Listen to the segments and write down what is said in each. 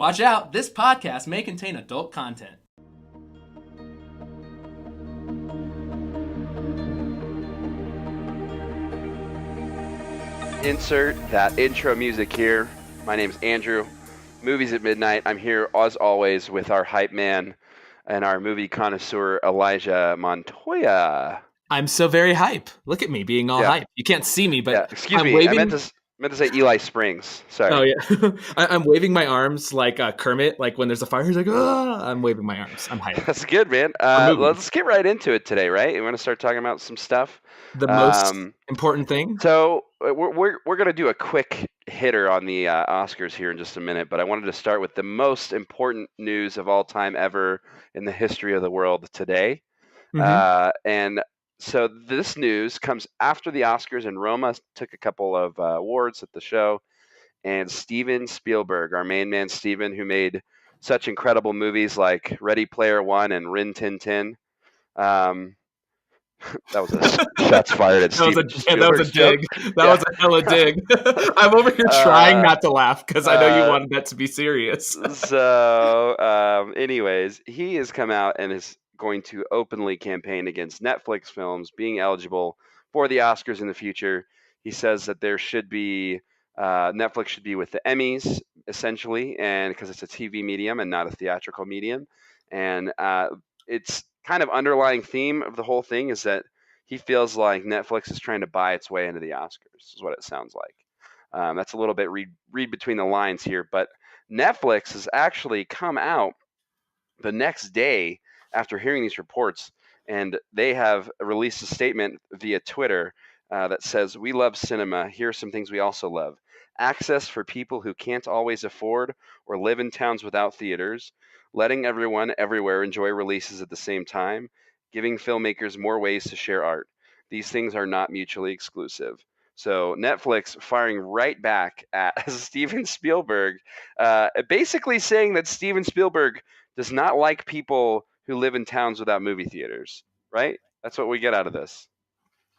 Watch out, this podcast may contain adult content. Insert that intro music here. My name's Andrew. Movies at Midnight. I'm here, as always, with our hype man and our movie connoisseur, Elijah Montoya. I'm so very hype. Look at me being all hype. You can't see me, but Excuse I'm me. waving. I meant to say Eli Springs. Sorry. Oh yeah, I'm waving my arms like Kermit. Like when there's a fire, he's like, "Ah!" I'm waving my arms. I'm hyped. That's good, man. Let's get right into it today, right? We want to start talking about some stuff. The most important thing. So we're going to do a quick hitter on the Oscars here in just a minute, but I wanted to start with the most important news of all time ever in the history of the world today. And so this news comes after the Oscars, and Roma took a couple of awards at the show. And Steven Spielberg, our main man Steven, who made such incredible movies like Ready Player One and Rin Tin Tin. That was a shots fired at Steven Spielberg. That was a dig. That was a hella dig. I'm over here trying not to laugh because I know you wanted that to be serious. So, anyways, he has come out and is going to openly campaign against Netflix films being eligible for the Oscars in the future. He says that there should be Netflix should be with the Emmys essentially, and because it's a TV medium and not a theatrical medium, and it's kind of underlying theme of the whole thing is that he feels like Netflix is trying to buy its way into the Oscars, is what it sounds like. That's a little bit read between the lines here, but Netflix has actually come out the next day after hearing these reports, and they have released a statement via Twitter that says, "We love cinema. Here are some things we also love. Access for people who can't always afford or live in towns without theaters, letting everyone everywhere enjoy releases at the same time, giving filmmakers more ways to share art. These things are not mutually exclusive." So Netflix firing right back at Steven Spielberg, basically saying that Steven Spielberg does not like people who live in towns without movie theaters, right? That's what we get out of this.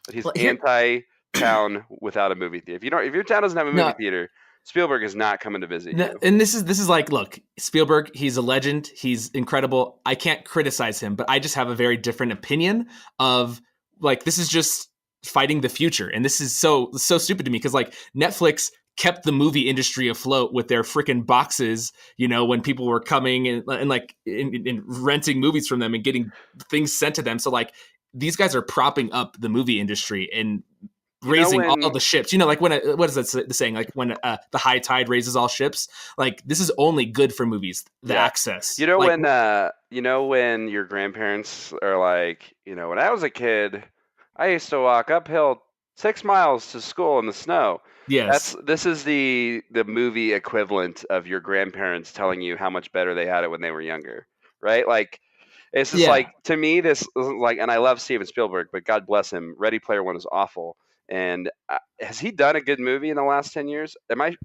That he's anti-town without a movie theater. If your town doesn't have a movie theater, Spielberg is not coming to visit you. And this is like, look, Spielberg, he's a legend. He's incredible. I can't criticize him, but I just have a very different opinion of like, this is just fighting the future. And this is so stupid to me because like Netflix kept the movie industry afloat with their freaking boxes, you know, when people were coming and like in renting movies from them and getting things sent to them. So like these guys are propping up the movie industry and raising all the ships. You know, like when what is that the saying? Like when the high tide raises all ships. Like this is only good for movies. The access. You know, like, when your grandparents are like, you know, when I was a kid, I used to walk uphill 6 miles to school in the snow. Yes. This is the movie equivalent of your grandparents telling you how much better they had it when they were younger, right? Like, it's just like, to me, this isn't like, and I love Steven Spielberg, but God bless him, Ready Player One is awful. And has he done a good movie in the last 10 years? Am I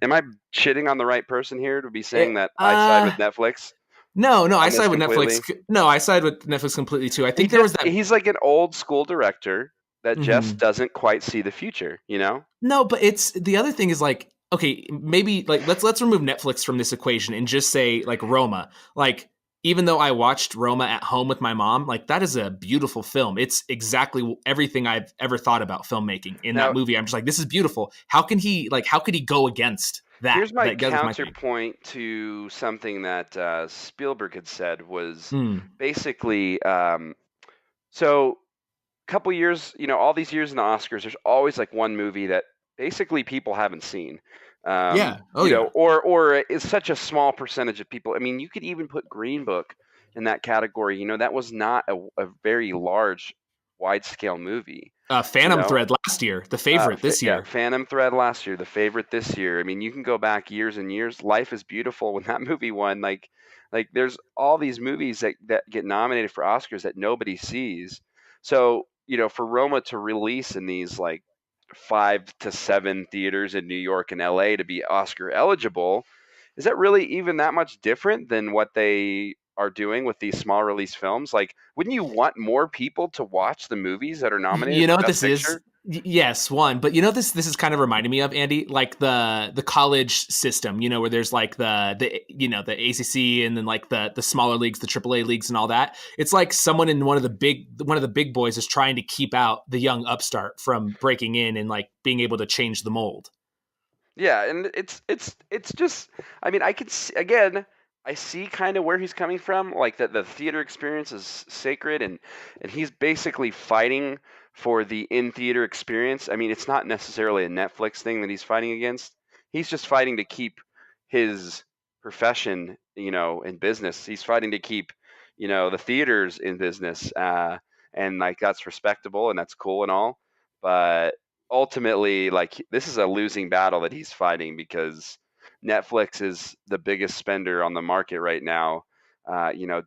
shitting on the right person here to be saying that I side with Netflix? No, I side with Netflix. No, I side with Netflix completely too. I think he's like an old school director that just doesn't quite see the future, you know? No, but it's the other thing is like, okay, maybe like let's remove Netflix from this equation and just say like Roma. Like even though I watched Roma at home with my mom, like that is a beautiful film. It's exactly everything I've ever thought about filmmaking in that movie. I'm just like, this is beautiful. How could he go against that? Here's my counterpoint to something that Spielberg had said was basically, so couple years, you know, all these years in the Oscars, there's always like one movie that basically people haven't seen. Or it's such a small percentage of people. I mean, you could even put Green Book in that category. You know, that was not a very large, wide-scale movie. Phantom Thread last year, the favorite this year. Yeah, Phantom Thread last year, the favorite this year. I mean, you can go back years and years. Life is Beautiful when that movie won. Like there's all these movies that get nominated for Oscars that nobody sees. So, you know, for Roma to release in these like 5 to 7 theaters in New York and LA to be Oscar eligible, is that really even that much different than what they are doing with these small release films? Like, wouldn't you want more people to watch the movies that are nominated? You know what this is? Yes, one. But this is kind of reminding me of, Andy, like the college system, where there's like the ACC, and then like the smaller leagues, the AAA leagues, and all that. It's like someone in one of the big boys is trying to keep out the young upstart from breaking in and like being able to change the mold. Yeah, and it's just, I mean, I could see, again, I see kind of where he's coming from, like that the theater experience is sacred, and he's basically fighting for the in theater experience. I mean, it's not necessarily a Netflix thing that he's fighting against. He's just fighting to keep his profession, in business. He's fighting to keep, the theaters in business, and like that's respectable and that's cool and all, but ultimately, like, this is a losing battle that he's fighting because Netflix is the biggest spender on the market right now.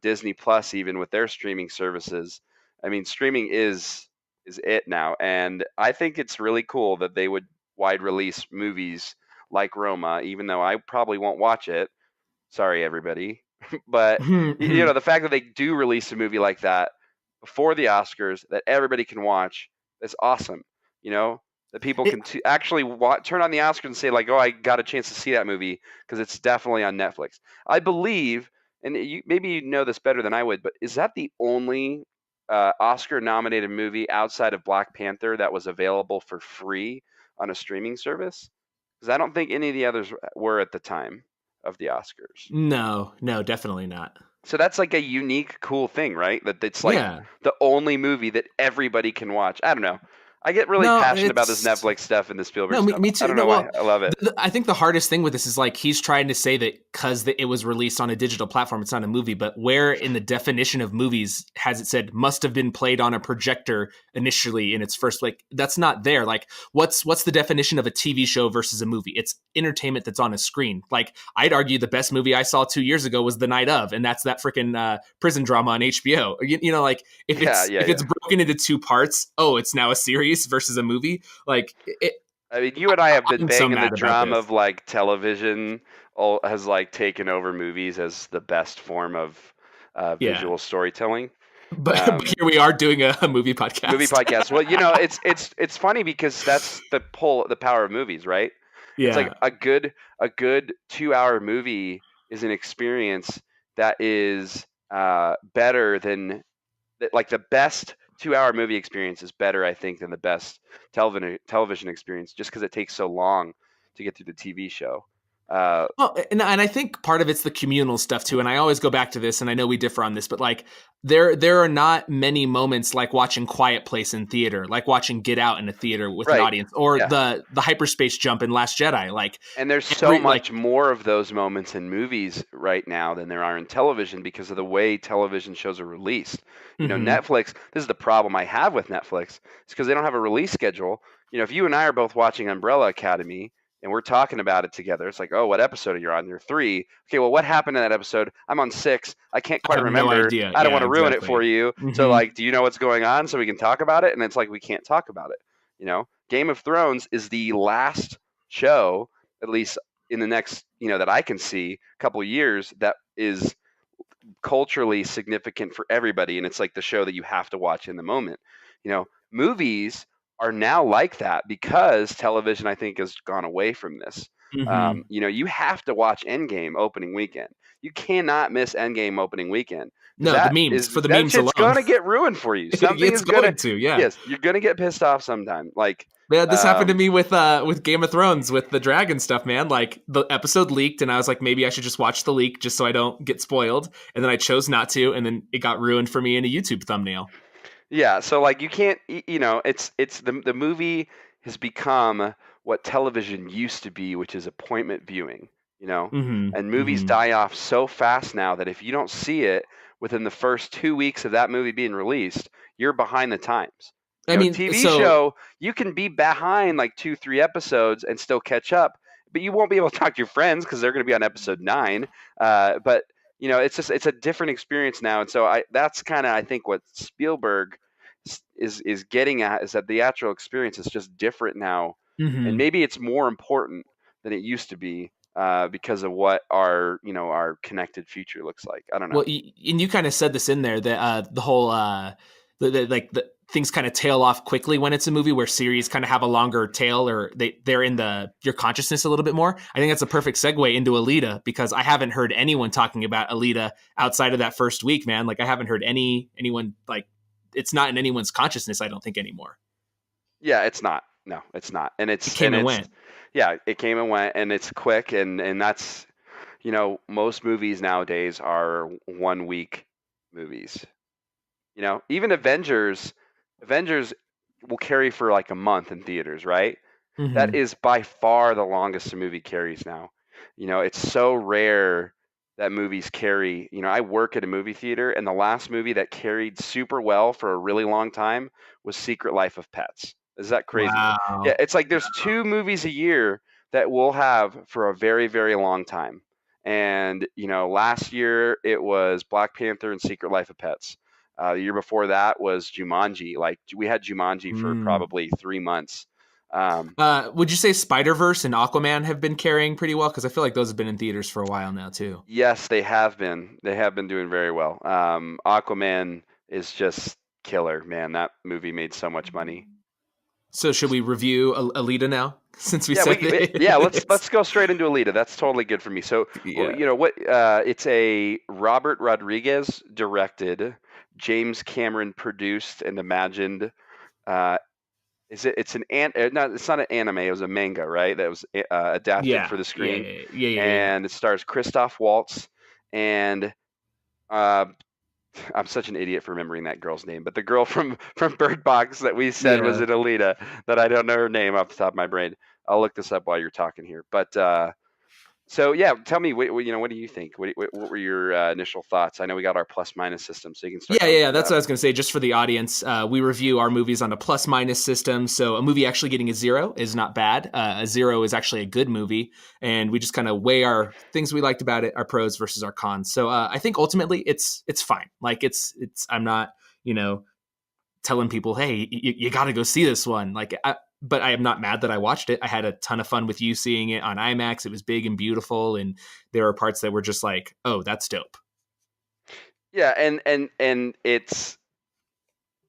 Disney Plus, even with their streaming services, I mean, streaming is it now, and I think it's really cool that they would wide release movies like Roma, even though I probably won't watch it. Sorry, everybody. But the fact that they do release a movie like that before the Oscars that everybody can watch is awesome. You know that people It, can actually turn on the Oscars and say like, "Oh, I got a chance to see that movie because it's definitely on Netflix." I believe, and maybe you know this better than I would, but is that the only Oscar-nominated movie outside of Black Panther that was available for free on a streaming service? Because I don't think any of the others were at the time of the Oscars. no, definitely not. So that's like a unique, cool thing, right? That it's like Yeah. the only movie that everybody can watch. I don't know. I get really No, passionate about this it's Netflix stuff and the Spielberg No, me, stuff. me I too. don't No, know why. well, I love it. I think the hardest thing with this is like he's trying to say that because it was released on a digital platform, it's not a movie. But where in the definition of movies has it said must have been played on a projector initially in its first? Like that's not there. Like what's the definition of a TV show versus a movie? It's entertainment that's on a screen. Like I'd argue the best movie I saw 2 years ago was The Night Of, and that's that freaking prison drama on HBO. Like if Yeah, it's yeah, if yeah. it's broken into two parts, oh, it's now a series versus a movie. Like I mean, you and I have been I'm so banging the mad about drum this. of like television has like taken over movies as the best form of Yeah, visual storytelling. but here we are doing a movie Movie podcast. podcast. Well, it's funny because that's the power of movies, right? It's like Yeah. a good 2 hour movie is an experience that is better than like the best 2 hour movie experience is better, I think, than the best television experience, just because it takes so long to get through the TV show. Uh, Well, and I think part of it's the communal stuff too. And I always go back to this, and I know we differ on this, but like there are not many moments like watching Quiet Place in theater, like watching Get Out in a theater with an right. audience, or Yeah. the hyperspace jump in Last Jedi. Like And there's so every like much more of those moments in movies right now than there are in television because of the way television shows are released. mhm. Netflix, this is the problem I have with Netflix, is because they don't have a release schedule. If you and I are both watching Umbrella Academy and we're talking about it together, it's like, oh, what episode are you on? You're 3. Okay, well, what happened in that episode? I'm on 6. I can't I quite have no remember. idea. I don't want Yeah, to ruin it for exactly. you. So, Hmm. like, do you know what's going on so we can talk about it? And it's like, we can't talk about it. Game of Thrones is the last show, at least in the next, that I can see couple of years, that is culturally significant for everybody, and it's like the show that you have to watch in the moment. Movies are now like that because television, I think, has gone away from this. Hmm. You have to watch Endgame opening weekend. You cannot miss Endgame opening weekend because No, the memes for the that memes shit's alone. gonna get ruined for you. Something It's is gonna, going to, yeah. yes, you're gonna get pissed off sometime. Like, Yeah, this happened to um, me with Game of Thrones with the dragon stuff, man. Like the episode leaked, and I was like, maybe I should just watch the leak just so I don't get spoiled. And then I chose not to, and then it got ruined for me in a YouTube thumbnail. Yeah, so like you can't, it's the movie has become what television used to be, which is appointment viewing, you know? Hmm. And movies Hmm. die off so fast now that if you don't see it within the first 2 weeks of that movie being released, you're behind the times. I mean, TV so show, you can be behind like 2, 3 episodes and still catch up, but you won't be able to talk to your friends because they're going to be on episode 9. But it's a different experience now, and so that's kind of, I think, what Spielberg is getting at, is that the theatrical experience is just different now, and mhm. maybe it's more important than it used to be because of what our connected future looks like. I don't know. Well, and you kind of said this in there that the whole like the things kind of tail off quickly when it's a movie, where series kind of have a longer tail, or they're in your consciousness a little bit more. I think that's a perfect segue into Alita, because I haven't heard anyone talking about Alita outside of that first week, man. Like I haven't heard anyone, like, it's not in anyone's consciousness, I don't think, anymore. Yeah, it's not. No, it's not. And It came and went. yeah, it came and went, and it's quick, and that's, most movies nowadays are 1 week movies. Even Avengers will carry for like a month in theaters, right? That Mm-hmm. is by far the longest a movie carries now. It's so rare that movies carry. I work at a movie theater, and the last movie that carried super well for a really long time was Secret Life of Pets. Is that crazy? Yeah, Wow. it's like there's 2 movies a year that we'll have for a very, very long time. And, last year it was Black Panther and Secret Life of Pets. The year before that was Jumanji. Like we had Jumanji for Mm. probably 3 months. Um, Would you say Spider-Verse and Aquaman have been carrying pretty well? Because I feel like those have been in theaters for a while now too. yes, they have been. They have been doing very well. Aquaman is just killer, man. That movie made so much money. So should we review Alita now, since we Yeah, said let's this? go straight into Alita. That's totally good for me. So, Yeah. what? It's a Robert Rodriguez directed, James Cameron produced and imagined. Uh, It's no, it's not an anime. It was a manga, right? That was adapted Yeah. for the Yeah. screen, Yeah. Yeah. Yeah. Yeah. and it stars Christoph Waltz and uh, I'm such an idiot for remembering that girl's name, but the girl from Bird Box that we said was Yeah. in Alita, that I don't know her name off the top of my brain. I'll look this up while you're talking here. But so yeah, tell me, what do you think? What were your initial thoughts? I know we got our plus minus system, so you can start Yeah, going yeah, yeah. through That's that. what I was going to say. Just for the audience, we review our movies on a plus minus system. So a movie actually getting a 0 is not bad. A 0 is actually a good movie, and we just kind of weigh our things we liked about it, our pros versus our cons. So I think ultimately it's fine. Like it's I'm not telling people, hey, you got to go see this one. But I am not mad that I watched it. I had a ton of fun with you seeing it on IMAX. It was big and beautiful, and there were parts that were just like, oh, that's dope. Yeah, and it's,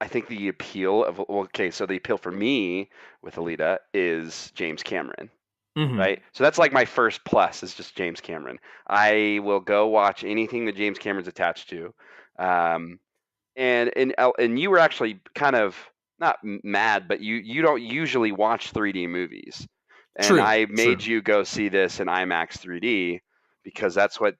I think the appeal of, okay, so the appeal for me with Alita is James Cameron, Mm-hmm. right? So that's like my first plus is just James Cameron. I will go watch anything that James Cameron's attached to. Um, and you were actually kind of not mad, but you don't usually watch 3D movies, and True, I true. made you go see this in IMAX 3D because that's what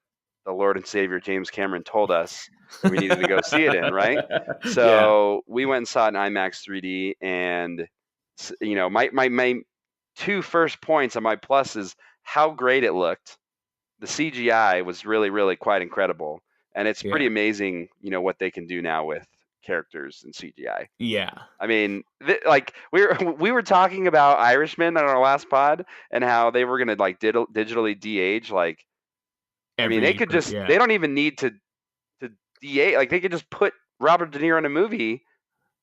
the Lord and Savior James Cameron told us that we needed to go see it in, right? Yeah. So we went and saw it in IMAX 3D, and my 2 first points on my plus is how great it looked. The CGI was really, really quite incredible, and it's pretty Yeah. amazing, what they can do now with characters and CGI. Yeah. I mean, like we were talking about Irishman on our last pod and how they were gonna like digitally de-age. Like, I mean, Yeah. they don't even need to de-age. Like, they could just put Robert De Niro in a movie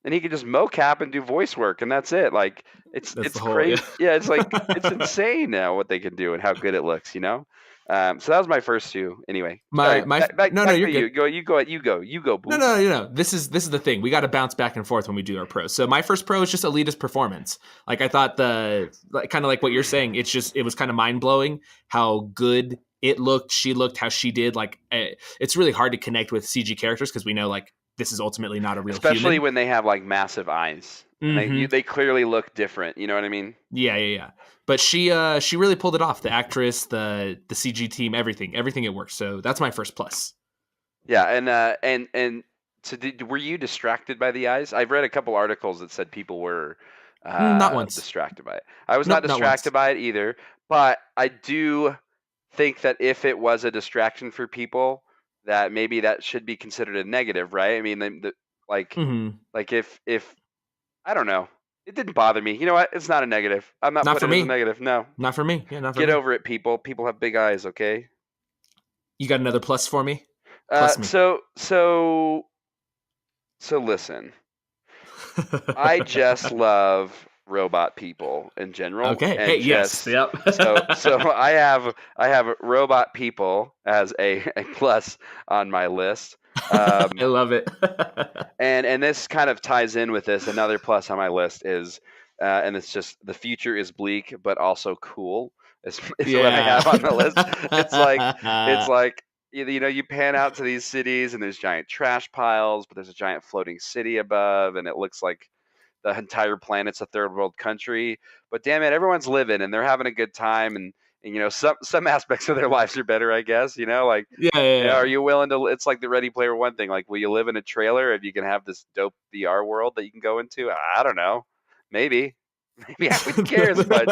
and he could just mocap and do voice work, and that's it. Like, That's the it's whole, yeah. crazy. Yeah, it's like it's insane now what they can do and how good it looks. So that was my first 2. Anyway, sorry. My no, Back you're to you. good. Go, No, boo. no, this is the thing. We got to bounce back and forth when we do our pros. So my first pro is just Alita's performance. Like I thought kind of like what you're saying. It was kind of mind blowing how good it looked. She looked how she did. Like it's really hard to connect with CG characters because we know like this is ultimately not a real Especially human. when they have like massive eyes and Mm-hmm. they clearly look different. You know what I mean? Yeah, yeah, yeah. But she really pulled it off. The actress, the CG team, everything it worked. So that's my first plus. Yeah, and so were you distracted by the eyes? I've read a couple articles that said people were Not once. distracted by it. I was not Nope, not distracted once. by it either, but I do think that if it was a distraction for people, that maybe that should be considered a negative, right? I mean, like Mm-hmm. like if I don't know, it didn't bother me. You know what? It's not a negative. I'm not Not for putting it as a me. negative. No, Not for me. Yeah, not for get me. over it, people. People have big eyes, okay? You got another plus for me? Uh, Plus me. so so so listen. I just love robot people in general, Okay. Hey, and yes. just Yep. so I have robot people as a plus on my list. I love it. And this kind of ties in with this. Another plus on my list is, and it's just the future is bleak but also cool. Is what I Yeah. have on the list. It's like it's like you know you pan out to these cities and there's giant trash piles, but there's a giant floating city above, and it looks like the entire planet's a third world country. But damn it, everyone's living and they're having a good time, and you know some aspects of their lives are better, I guess. You know, like Yeah, yeah, you know, are yeah. you willing to? It's like the Ready Player One thing. Like, will you live in a trailer if you can have this dope VR world that you can go into? I don't know. Maybe. Maybe I wouldn't care as much.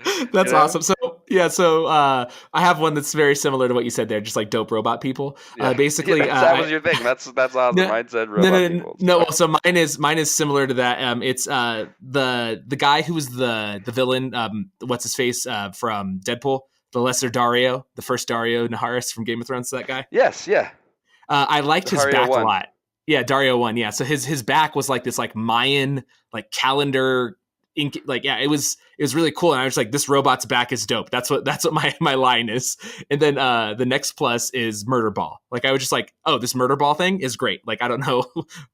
You That's know? awesome. So yeah, so I have one that's very similar to what you said there, just like dope robot people. Yeah. Yeah. Basically, That was your thing. That's awesome. no, Mine said no, robot no, no, people. no. So. Well, so mine is similar to that. It's the guy who was the villain. What's his face from Deadpool, the lesser Dario, the first Dario Naharis from Game of Thrones. That guy. Yes. Yeah. I liked his Dario back a one. lot. Yeah, Dario one. Yeah, so his back was like this like Mayan like calendar ink. Like yeah, it was really cool. And I was like, this robot's back is dope. That's what my line is. And then the next plus is murder ball. Like I was just like, oh, this murder ball thing is great. Like I don't know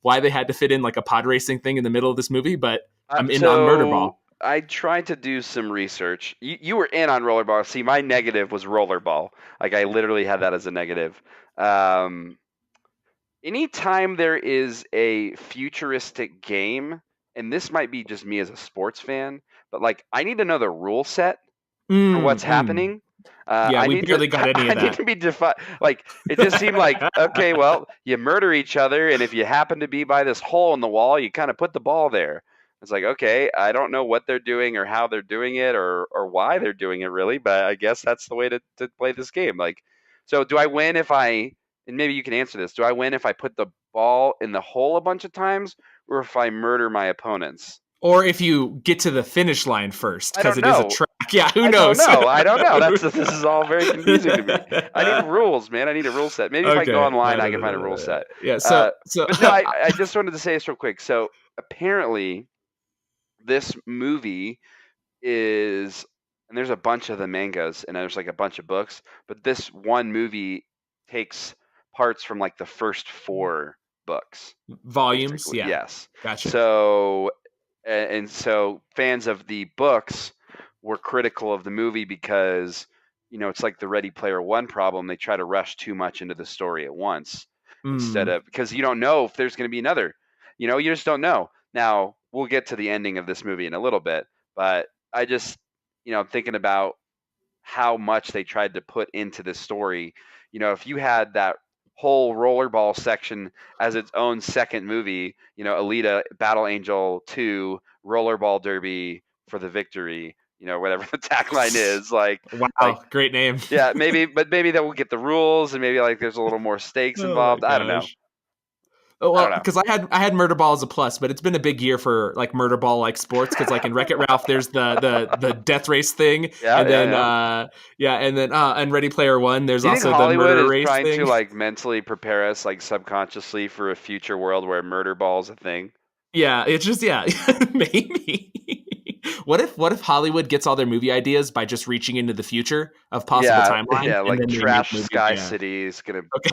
why they had to fit in like a pod racing thing in the middle of this movie, but I'm in on murder So ball. I tried to do some research. You were in on rollerball. See, my negative was rollerball. Like I literally had that as a negative. Um, Anytime there is a futuristic game, and this might be just me as a sports fan, but like I need to know the rule set for what's Mm, mm. happening. Yeah, I we need to barely got any I of need that. to be defined. Like it just seemed like okay, well, you murder each other, and if you happen to be by this hole in the wall, you kind of put the ball there. It's like okay, I don't know what they're doing or how they're doing it or why they're doing it really, but I guess that's the way to play this game. Like, so do I win if I? And maybe you can answer this. Do I win if I put the ball in the hole a bunch of times, or if I murder my opponents? Or if you get to the finish line first, I because don't it is a know. track. Yeah, who I don't knows? know. I don't know. This is all very confusing to me. I need rules, man. I need a rule set. Maybe if I go Okay. online, No, I no, can no, find a no, rule no, no. set. Yeah. Uh, So but no, I just wanted to say this real quick. So apparently, this movie is, and there's a bunch of the mangas, and there's like a bunch of books, but this one movie takes parts from like the first four books, volumes. basically. Yeah. Yes. Gotcha. So and so fans of the books were critical of the movie because you know it's like the Ready Player One problem. They try to rush too much into the story at once instead Mm. of because you don't know if there's going to be another. You know, you just don't know. Now we'll get to the ending of this movie in a little bit, but I just you know thinking about how much they tried to put into this story. You know, if you had that whole rollerball section as its own second movie, you know, Alita, Battle Angel 2, Rollerball Derby for the victory, you know, whatever the tagline is, like Wow. Great name. yeah, maybe but maybe that will get the rules and maybe like there's a little more stakes Oh my involved. I don't know. gosh. Oh, I don't well, know. because I had murder ball as a plus, but it's been a big year for like murder ball like sports. Because like in Wreck It Ralph, there's the death race thing, Yeah, and yeah, then yeah. yeah, and Ready Player One, there's Do you think also the Hollywood murder is race trying to thing. like mentally prepare us like subconsciously for a future world where murder ball is a thing? Yeah, it's just yeah, maybe. What if Hollywood gets all their movie ideas by just reaching into the future of possible Yeah, timelines yeah, and like then they make Trash movies? Sky Yeah. City is gonna. Okay.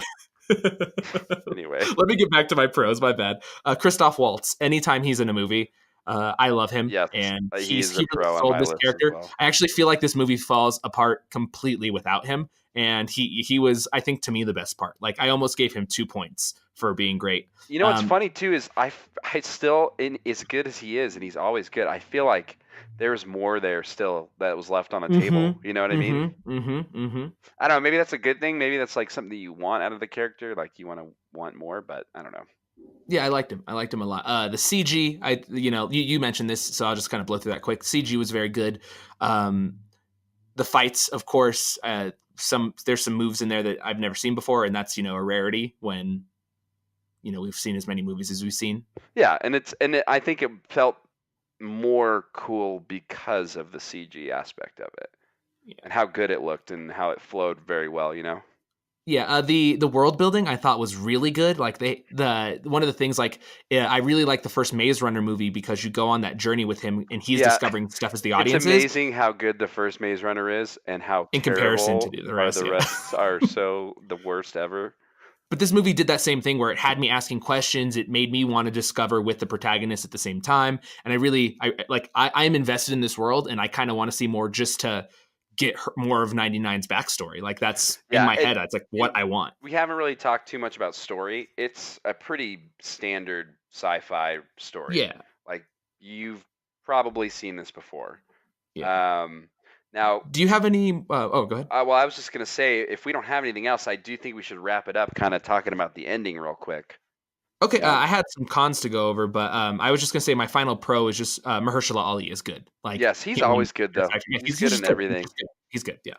Anyway, Let me get back to my pros. My bad. Christoph Waltz. Anytime he's in a movie, I love him, yes, and he is a he really pro on sold my this list as character. well. I actually feel like this movie falls apart completely without him, and he was, I think, to me the best part. Like I almost gave him 2 points for being great. You know what's funny too is I still in as good as he is, and he's always good. I feel like there's more there still that was left on the table. You know what I mean? Mm-hmm. I don't know. Maybe that's a good thing. Maybe that's like something that you want out of the character. Like you want more, but I don't know. Yeah, I liked him. I liked him a lot. The CG, you mentioned this, so I'll just kind of blow through that quick. CG was very good. Um, the fights, of course, there's some moves in there that I've never seen before, and that's a rarity when we've seen as many movies as we've seen. Yeah, I think it felt more cool because of the CG aspect of it Yeah. and how good it looked and how it flowed very well. You know. Yeah, the world building I thought was really good. Like one of the things I really like the first Maze Runner movie because you go on that journey with him and he's Yeah, discovering stuff as the it's audience is amazing how good the first Maze Runner is and how in comparison to terrible the are rest. the Yeah. rest are so the worst ever. But this movie did that same thing where it had me asking questions. It made me want to discover with the protagonist at the same time. And I'm invested in this world, and I kind of want to see more just to get more of 99's backstory. Like that's in Yeah, my head. It's like what I want. we haven't really talked too much about story. It's a pretty standard sci-fi story. Yeah. Like you've probably seen this before. Yeah. Now, Do you have any? Go ahead. well, I was just gonna say, if we don't have anything else, I do think we should wrap it up, kind of talking about the ending real quick. Okay, You know? I had some cons to go over, but I was just gonna say my final pro is just Mahershala Ali is good. Like, Yes, he's always good though. Yeah, He's good just in everything. He's good. He's good. Yeah.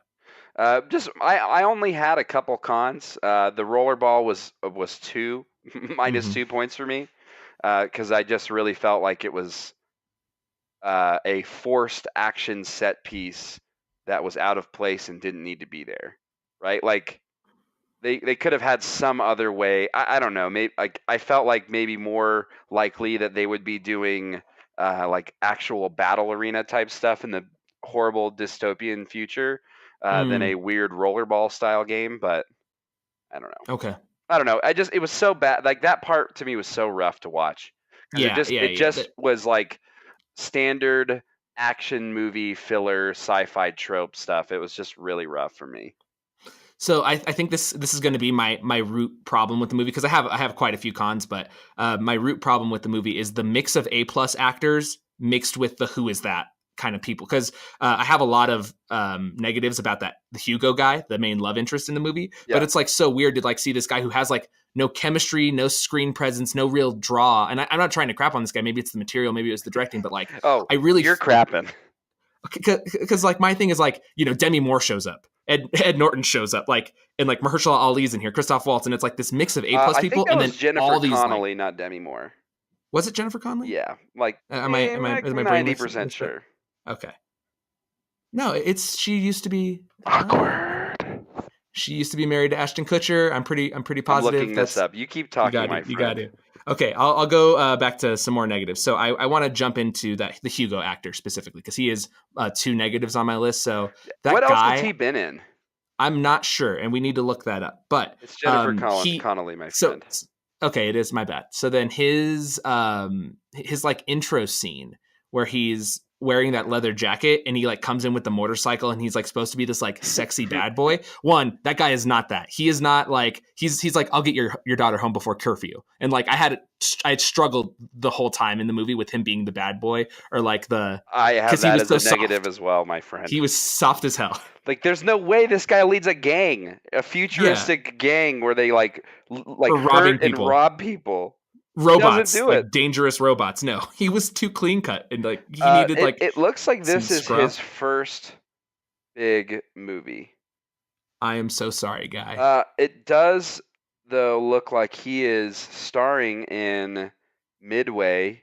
I only had a couple cons. The rollerball was 2 minus Mhm. 2 points for me, because I just really felt like it was a forced action set piece that was out of place and didn't need to be there, right? Like they could have had some other way. I don't know. Maybe like I felt like maybe more likely that they would be doing like actual battle arena type stuff in the horrible dystopian future than a Mm, weird rollerball style game. But I don't know. okay. I don't know. It was so bad. Like that part to me was so rough to watch because Yeah. Yeah. it Yeah. just was like standard action movie filler sci-fi trope stuff. It was just really rough for me. So I think this is going to be my root problem with the movie because I have quite a few cons, but my root problem with the movie is the mix of A+ actors mixed with the who is that kind of people. Because I have a lot of negatives about the Hugo guy, the main love interest in the movie. Yeah. But it's like so weird to like see this guy who has like no chemistry, no screen presence, no real draw. And I'm not trying to crap on this guy. Maybe it's the material, maybe it's the directing, but like Oh, I really you're crapping. because like my thing is like Demi Moore shows up, Ed Norton shows up, like and like Mahershala Ali's in here, Christoph Waltz, and it's like this mix of A+ I people, think that and was then Jennifer all these Connelly, like, not Demi Moore. was it Jennifer Connelly? Yeah, like Is my brain 90% sure. Okay, no, it's she used to be Awkward. She used to be married to Ashton Kutcher. I'm pretty positive. I'm looking this up. You keep talking, my friend. You got to. Okay, I'll go back to some more negatives. So I want to jump into the Hugo actor specifically because he is 2 negatives on my list. So that what guy, else has he been in? I'm not sure, and we need to look that up. But it's Jennifer Connelly, my friend. Okay, it is my bad. So then his like intro scene where he's wearing that leather jacket and he like comes in with the motorcycle and he's like supposed to be this like sexy bad boy. One, that guy is not that. He is not like he's like, I'll get your daughter home before curfew. And like I had struggled the whole time in the movie with him being the bad boy or like I have that as a negative soft. As well, my friend. He was soft as hell. Like there's no way this guy leads a gang, a futuristic gang where they like hurt and rob people. Robots, do like it. Dangerous robots. No, he was too clean cut, and like he needed like. It looks like this is his first big movie. I am so sorry, guy. It does though look like he is starring in Midway,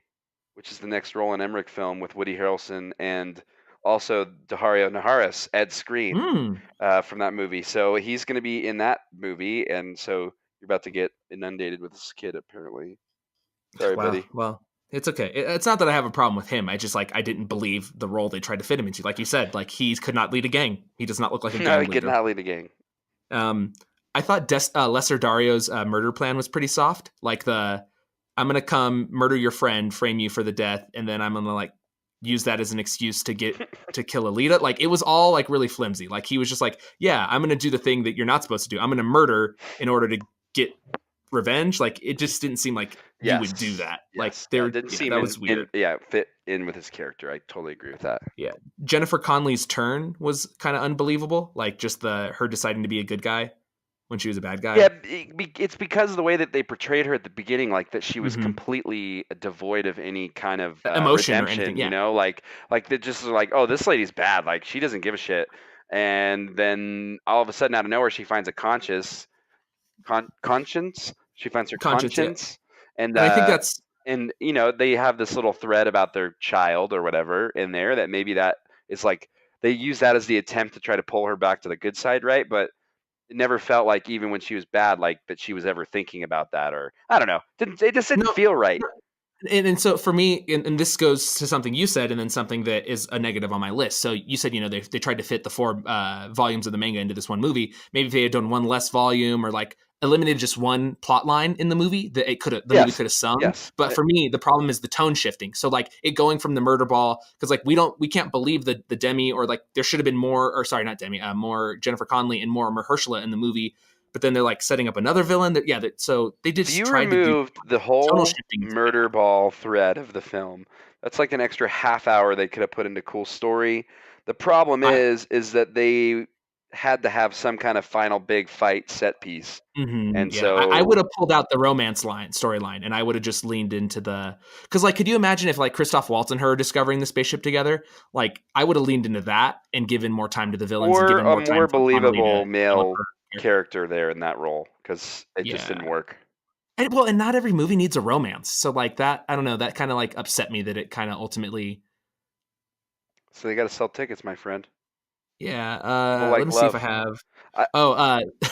which is the next Roland Emmerich film with Woody Harrelson and also Dario Naharis, Ed Skrein, from that movie. So he's going to be in that movie, and so you're about to get inundated with this kid apparently. Sorry, buddy. Well, it's okay. It's not that I have a problem with him. I just like I didn't believe the role they tried to fit him into. Like you said, like he could not lead a gang. He does not look like a gang leader. No, he could not lead a gang. I thought Lesser Dario's murder plan was pretty soft. Like I'm gonna come murder your friend, frame you for the death, and then I'm gonna like use that as an excuse to kill Alita. Like it was all like really flimsy. Like he was just like, yeah, I'm gonna do the thing that you're not supposed to do. I'm gonna murder in order to get revenge. Like it just didn't seem like you would do that. Yes. Like there didn't seem that was weird. Fit in with his character. I totally agree with that. Yeah, Jennifer Connelly's turn was kind of unbelievable. Like just her deciding to be a good guy when she was a bad guy. Yeah, it's because of the way that they portrayed her at the beginning, like that she was completely devoid of any kind of emotion redemption. Or anything, yeah. You know, like they just like, oh, this lady's bad. Like she doesn't give a shit. And then all of a sudden, out of nowhere, she finds a conscience. She finds her conscience. Yeah. And I think that's. And they have this little thread about their child or whatever in there that maybe that is like they use that as the attempt to try to pull her back to the good side, right? But it never felt like even when she was bad, like that she was ever thinking about that, or I don't know. It just didn't feel right. And so for me, and this goes to something you said, and then something that is a negative on my list. So you said, they tried to fit the 4 volumes of the manga into this one movie. Maybe if they had done one less volume or like eliminated just one plot line in the movie that the movie Yes, could have sung. yes. But for me, the problem is the tone shifting. So like it going from the murder ball, because like we can't believe the Demi, or like there should have been more, or sorry, not Demi, more Jennifer Connelly and more Mahershala in the movie. But then they're like setting up another villain. So they If just you tried to do removed the tonal whole shifting. murder ball thread of the film, that's like an extra half hour they could have put into cool story. The problem I, is that they had to have some kind of final big fight set piece. Mhm, And yeah, I would so have pulled out the romance storyline, and I would have just leaned into because like, could you imagine if like Christoph Waltz and her are discovering the spaceship together? Like, I would have leaned into that and given more time to the villains and or given a more time more for Connolly to believable develop male her character. character there in that role because it just Yeah, didn't work. and not every movie needs a romance, so like that, I don't know, that kind of like upset me that it kind of ultimately. So they got to sell tickets, my friend. Yeah, People let like me see if I love. have. I, Oh,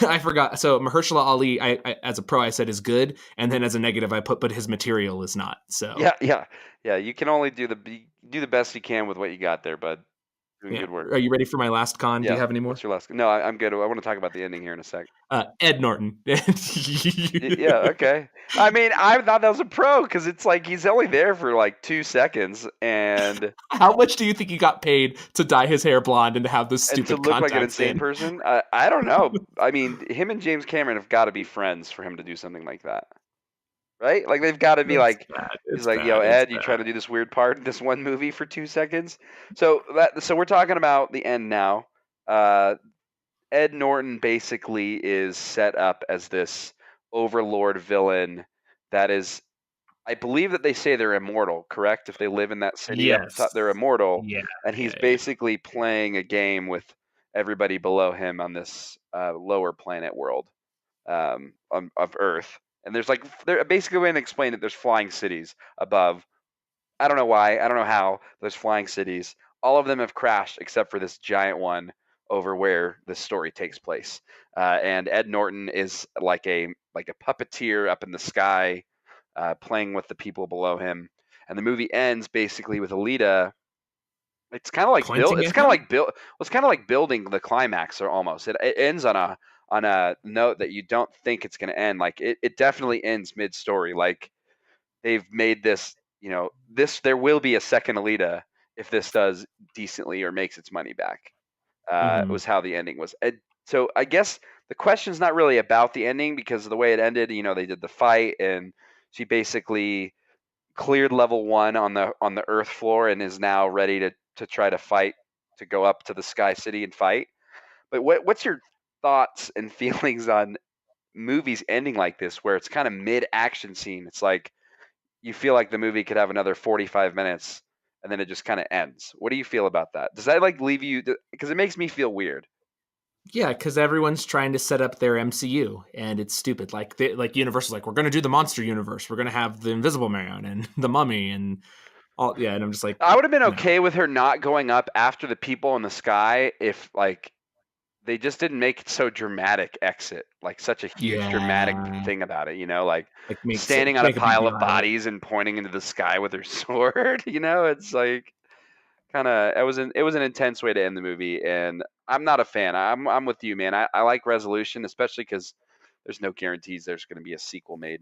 I forgot. So Mahershala Ali, I as a pro, I said is good, and then as a negative, I put, but his material is not. So yeah. You can only do the best you can with what you got there, bud. Doing yeah, good work. are you ready for my last con? Do you Yeah. have any more? What's your last? No, I'm good. I want to talk about the ending here in a sec. Ed Norton. Yeah. Okay. I mean, I thought that was a pro because it's like he's only there for like 2 seconds, and How much do you think he got paid to dye his hair blonde and to have those to stupid look like an contacts insane in? person. I don't know. I mean, him and James Cameron have got to be friends for him to do something like that, right? Like they've got to be It's like. bad. He's It's like, yo, bad. It's Ed, you bad. trying to do this weird part in this one movie for 2 seconds? So we're talking about the end now. Uh, Ed Norton basically is set up as this overlord villain that is, I believe that they say they're immortal, correct? If they live in that city up top, they're Yes. immortal. Yeah. And Yeah. he's Yeah. basically playing a game with everybody below him on this lower planet world of Earth. And there's like, they're basically going to explain that there's flying cities above. I don't know why. I don't know how. There's flying cities. All of them have crashed except for this giant one over where this story takes place. And Ed Norton is like a puppeteer up in the sky, playing with the people below him. And the movie ends basically with Alita. It's kind of like build. Pointing It's at kind of him. like build. It's kind of like building the climax, or almost. It ends on a note that you don't think it's going to end. Like it definitely ends mid story. Like they've made this, there will be a second Alita if this does decently or makes its money back. Hmm. Was how the ending was. So I guess the question's not really about the ending because of the way it ended. They did the fight and she basically cleared level 1 on the Earth floor and is now ready to try to fight to go up to the Sky City and fight. But what's your thoughts and feelings on movies ending like this, where it's kind of mid action scene? It's like you feel like the movie could have another 45 minutes and then it just kind of ends. What do you feel about that? Does that like leave you, because it makes me feel weird. Yeah, because everyone's trying to set up their MCU, and it's stupid. Like Universal's like, we're going to do the monster universe. We're going to have the Invisible Man and the Mummy and all. Yeah, and I'm just like, I would have been no. okay with her not going up after the people in the sky if like they just didn't make it so dramatic exit, like such a huge dramatic Yeah, thing about it, like like standing on a make a big pile deal of out of it. bodies and pointing into the sky with her sword. It's like kind of it was an intense way to end the movie, and I'm not a fan. I'm with you, man. I like resolution, especially because there's no guarantees there's going to be a sequel made.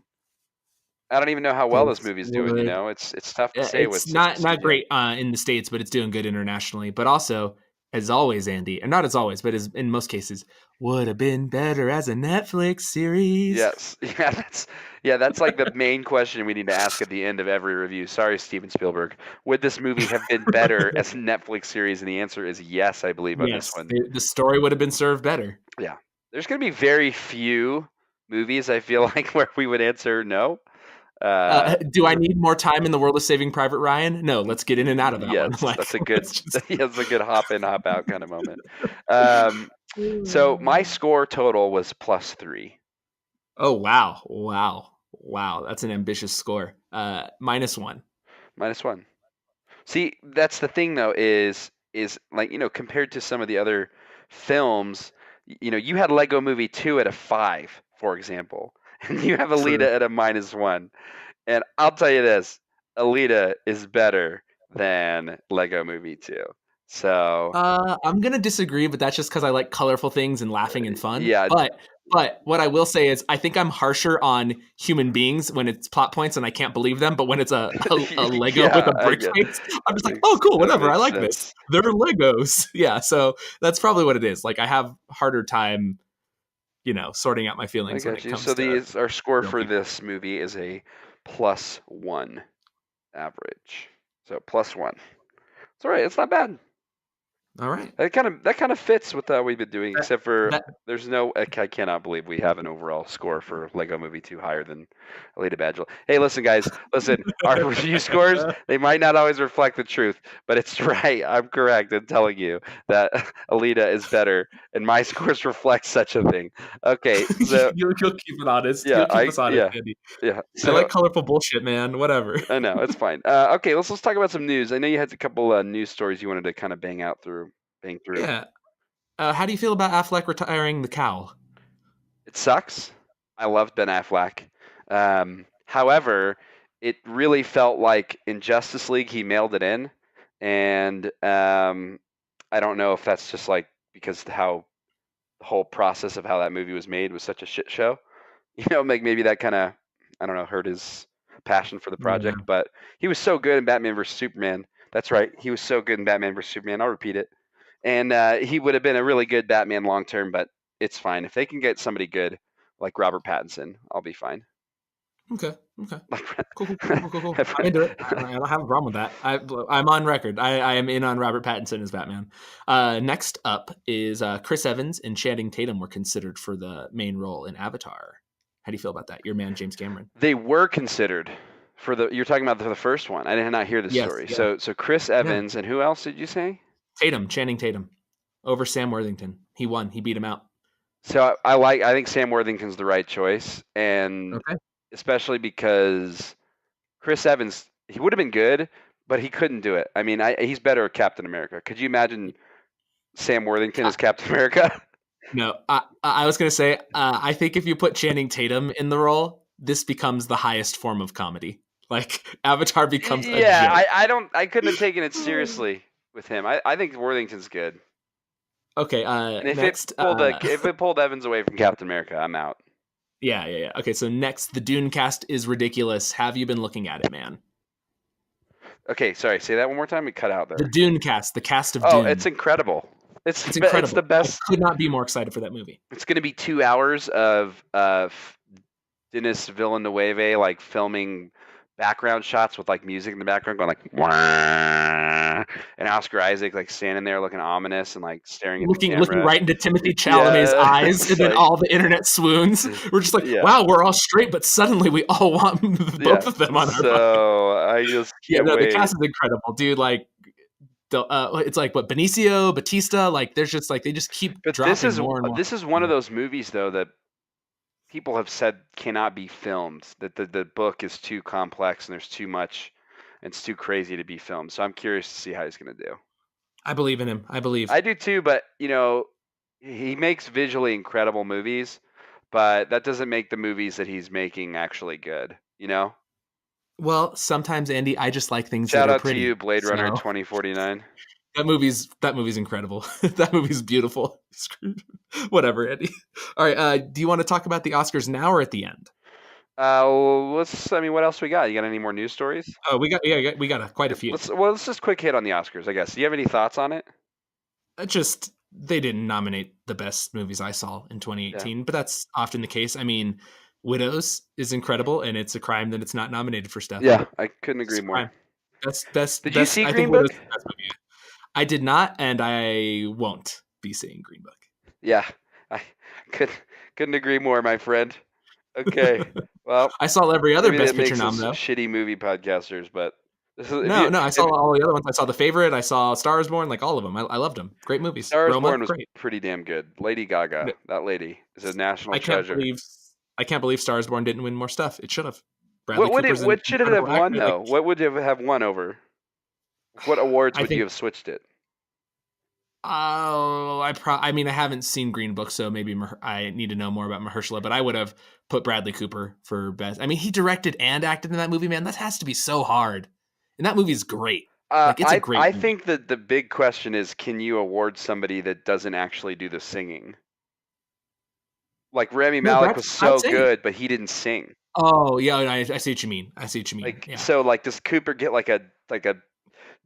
I don't even know how well this This movie's doing. would It's tough to say with It's such a not studio. great in the states, but it's doing good internationally. But also, as always, Andy, and not as always, but as in most cases, would have been better as a Netflix series. Yes, that's like the main question we need to ask at the end of every review. Sorry, Steven Spielberg. Would this movie have been better as a Netflix series? And the answer is yes, I believe on this Yes, one. the story would have been served better. Yeah, there's going to be very few movies I feel like where we would answer no. Do I need more time in the world of Saving Private Ryan? No, let's get in and out of that one. Yes, Like, that's a good let's just. yeah, that's a good hop in, hop out kind of moment. Um, so my score total was +3. Oh wow, wow, wow! That's an ambitious score. -1. -1. See, that's the thing though, is like, compared to some of the other films, you had Lego Movie 2 at a 5, for example, and you have True. Alita at a -1. And I'll tell you this, Alita is better than Lego Movie 2. So, I'm gonna disagree, but that's just because I like colorful things and laughing and fun. yeah, But But what I will say is, I think I'm harsher on human beings when it's plot points and I can't believe them. But when it's a Lego with Yeah, a brick face, I'm just like, oh, makes cool, that whatever. I makes like this. sense. They're Legos. Yeah. So that's probably what it is. Like, I have harder time, sorting out my I feelings when got it you. So comes to our score real for people. this movie is a +1 average. So +1. It's all right. It's not bad. All right. That kind of fits with what we've been doing, That, except for that there's no. I cannot believe we have an overall score for Lego Movie 2 higher than Alita Badge. Hey, listen, guys, listen. Our review scores, they might not always reflect the truth, but it's right. I'm correct in telling you that Alita is better, and my scores reflect such a thing. Okay, so you'll keep it honest. yeah, You'll keep us honest, Andy. yeah. I So like colorful bullshit, man. Whatever. I know it's fine. Okay, let's talk about some news. I know you had a couple news stories you wanted to kind of bang through. Yeah. How do you feel about Affleck retiring the cowl? It sucks. I love Ben Affleck. However, it really felt like in Justice League he mailed it in, and I don't know if that's just like because how the whole process of how that movie was made was such a shit show. Maybe that kind of I don't know hurt his passion for the Yeah. project. But he was so good in Batman vs Superman. That's right, he was so good in Batman vs Superman. I'll repeat it, and he would have been a really good Batman long term. But it's fine if they can get somebody good like Robert Pattinson. I'll be fine. Okay. Cool. I'm into it. I don't have a problem with that. I'm on record. I am in on Robert Pattinson as Batman. Next up is Chris Evans and Channing Tatum were considered for the main role in Avatar. How do you feel about that? Your man, James Cameron. They were considered for the. You're talking about the first one. I did not hear the Yes. story. Yeah. So Chris Evans and who else did you say? Channing Tatum, over Sam Worthington. He won. He beat him out. So I think Sam Worthington's the right choice, and Okay. especially because Chris Evans, he would have been good, but he couldn't do it. I mean, he's better at Captain America. Could you imagine Sam Worthington as Captain America? No, I was going to say, I think if you put Channing Tatum in the role, this becomes the highest form of comedy. Like, Avatar becomes a Yeah, joke. I couldn't have taken it seriously with him. I think Worthington's good. Okay, And next. If it pulled Evans away from Captain America, I'm out. Yeah. Okay, so next, the Dune cast is ridiculous. Have you been looking at it, man? Okay, sorry. Say that one more time. We cut out there. The Dune cast, the cast of Oh, Dune. it's incredible. It's incredible. It's the best. I could not be more excited for that movie. It's going to be 2 hours of Denis Villeneuve like filming background shots with like music in the background going like wah, and Oscar Isaac like standing there looking ominous and like staring at the camera. Looking right into Timothée Chalamet's eyes, and then all the internet swoons. We're just like, wow, we're all straight, but suddenly we all want both of them on our So I just can't wait. The cast is incredible, dude. Like, it's like what Benicio, Batista, like there's just like they just keep dropping more and more. This is one of those movies though that people have said cannot be filmed. That the book is too complex and there's too much, and it's too crazy to be filmed. So I'm curious to see how he's going to do. I believe in him. I do too, but he makes visually incredible movies, but that doesn't make the movies that he's making actually good. Well, sometimes, Andy, I just like things Shout that are out pretty. to you, Blade Runner 2049. That movie's incredible. That movie's beautiful. Whatever, Andy. All right. Do you want to talk about the Oscars now or at the end? What else we got? You got any more news stories? Oh, we got quite a few. Let's just quick hit on the Oscars, I guess. Do you have any thoughts on it? They didn't nominate the best movies I saw in 2018, but that's often the case. I mean, Widows is incredible, and it's a crime that it's not nominated for stuff. Yeah, I couldn't agree more. Best. Did you see Green Book? I did not, and I won't be seeing Green Book. Yeah, I couldn't agree more, my friend. Okay, well, I saw every other Best Picture nom though. Shitty movie podcasters, but I saw all the other ones. I saw The Favorite. I saw Star Is Born. Like all of them, I loved them. Great movies. Star Is Born was pretty damn good. Lady Gaga, that lady is a national treasure. I can't believe Star Is Born didn't win more stuff. It should have. What should it have won though? What would it have won over? What awards would you have switched it? Oh, I mean, I haven't seen Green Book, so maybe I need to know more about Mahershala, but I would have put Bradley Cooper for best. I mean, he directed and acted in that movie, man. That has to be so hard. And that movie is great. It's a great movie. I think that the big question is, can you award somebody that doesn't actually do the singing? Like Rami No, Malek was Brad's so saying. good, but he didn't sing. Oh yeah, I see what you mean. I see what you mean. Like Yeah, so, like does Cooper get like a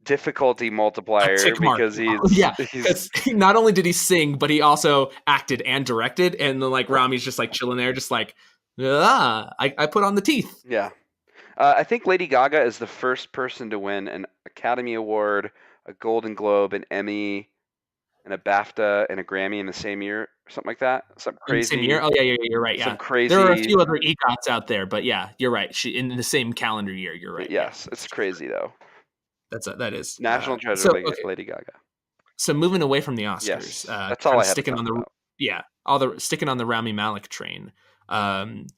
difficulty a multiplier tick mark. because Yeah, he's because not only did he sing, but he also acted and directed. And then like Rami's just like chilling there, just like, I put on the teeth. yeah. I think Lady Gaga is the first person to win an Academy Award, a Golden Globe, an Emmy, and a BAFTA and a Grammy in the same year, or something like that. In the same year. Oh yeah, you're right. Some Yeah, there are a crazy. few other EGOTs out there, but yeah, you're right. She in the same calendar year. You're right. Yeah, Yes, it's crazy though. that is. National treasure, So okay, Lady Gaga. so moving away from the Oscars, Yes, that's all kind I of had to sticking talk on the about. all the sticking on the Rami Malek train.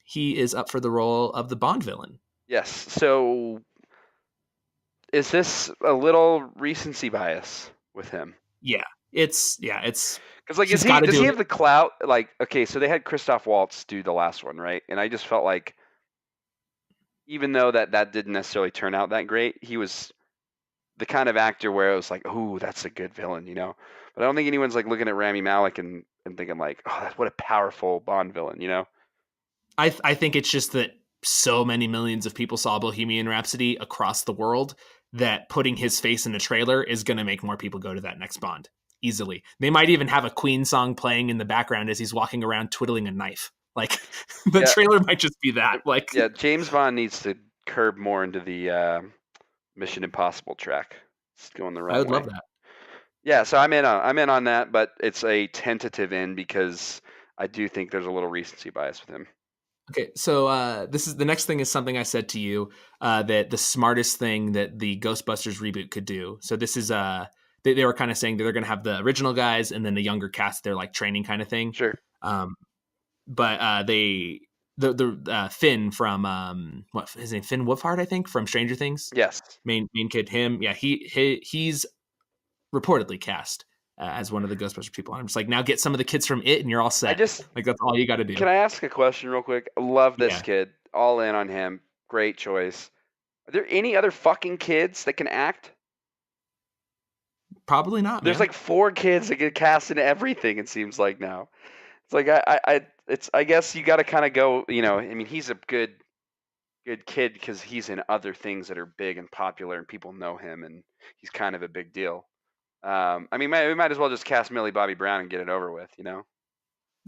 He is up for the role of the Bond villain. Yes. So is this a little recency bias with him? Yeah, it's Because like, he's got to does do he it. have the clout? Like, okay, so they had Christoph Waltz do the last one, right? And I just felt like, even though that didn't necessarily turn out that great, he was the kind of actor where it was like, "Ooh, that's a good villain," you know. But I don't think anyone's like looking at Rami Malek and thinking like, "Oh, what a powerful Bond villain," you know. I think it's just that so many millions of people saw Bohemian Rhapsody across the world that putting his face in a trailer is going to make more people go to that next Bond easily. They might even have a Queen song playing in the background as he's walking around twiddling a knife. Like the Yeah, trailer might just be that. Like yeah. James Bond needs to curb more into the Mission Impossible track. It's going the I wrong would way. love that. Yeah, so I'm in on that, but it's a tentative in because I do think there's a little recency bias with him. Okay, so this is the next thing is something I said to you that the smartest thing that the Ghostbusters reboot could do. So this is they were kind of saying that they're going to have the original guys and then the younger cast. They're like training kind of thing. Sure. Um, but they the Finn from what his name Finn Wolfhard I think from Stranger Things Yes. main kid him yeah he's reportedly cast as one of the Ghostbusters people. And I'm just like now get some of the kids from it and you're all I set. just Like that's all you got to Can do. I ask a question real quick? I love this Yeah, kid. All in on him. Great choice. Are there any other fucking kids that can act? probably not, There's man. like 4 kids that get cast in everything. It seems like now. It's like it's. I guess you got to kind of go. You know, I mean, he's a good kid because he's in other things that are big and popular, and people know him, and he's kind of a big deal. I mean, we might as well just cast Millie Bobby Brown and get it over with. You know.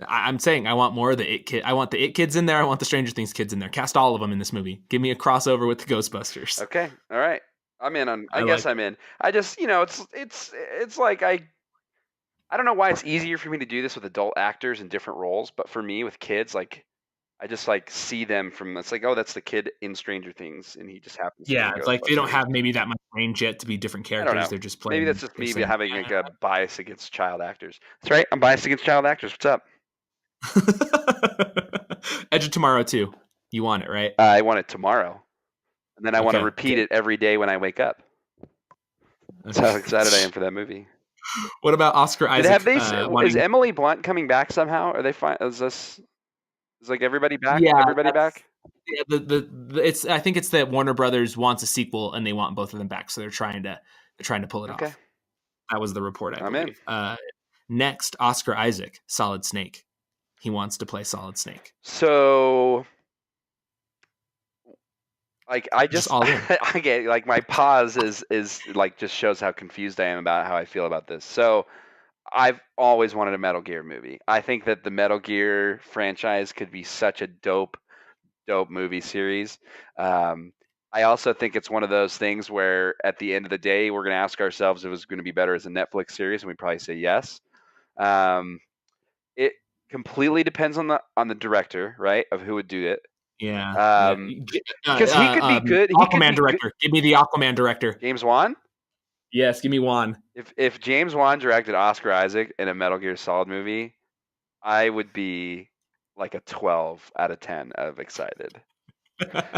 I'm saying I want more of the It kid. I want the It kids in there. I want the Stranger Things kids in there. Cast all of them in this movie. Give me a crossover with the Ghostbusters. Okay. All right. I'm in on. I I guess like. I'm in. I just, it's like I don't know why it's easier for me to do this with adult actors in different roles, but for me with kids, like I just like see them from. It's like, oh, that's the kid in Stranger Things, and he just happens to be in Yeah, it's like they don't Ghostbusters. have maybe that much range yet to be different I don't characters. know. They're just Maybe that's playing. just They're me saying, having like a bias against child actors. That's right. I'm biased against child actors. What's up? Edge of Tomorrow too. You want it, right? I want it tomorrow, and then I want to Okay. repeat it every day when I wake up. That's how excited I am for that movie. What about Oscar Did have Isaac they? Is wanting? Emily Blunt coming back somehow? Are they fine? Is like everybody back? Yeah, Everybody back? yeah. It's. I think it's that Warner Brothers wants a sequel and they want both of them back, so they're trying to pull it Okay, off. That was the report, I I'm in. believe. Next, Oscar Isaac, Solid Snake. He wants to play Solid Snake. So, like, I Just just all in. I get like my pause is like just shows how confused I am about how I feel about this. So, I've always wanted a Metal Gear movie. I think that the Metal Gear franchise could be such a dope movie series. Um, I also think it's one of those things where at the end of the day, we're going to ask ourselves if it was going to be better as a Netflix series, and we probably say yes. Um, it completely depends on the director, right, of who would do it. Yeah, yeah. Because he could be good. He could Aquaman be good. director. Give me the Aquaman director. James Wan. Yes, give me Juan. If James Wan directed Oscar Isaac in a Metal Gear Solid movie, I would be like a 12 out of 10 of excited.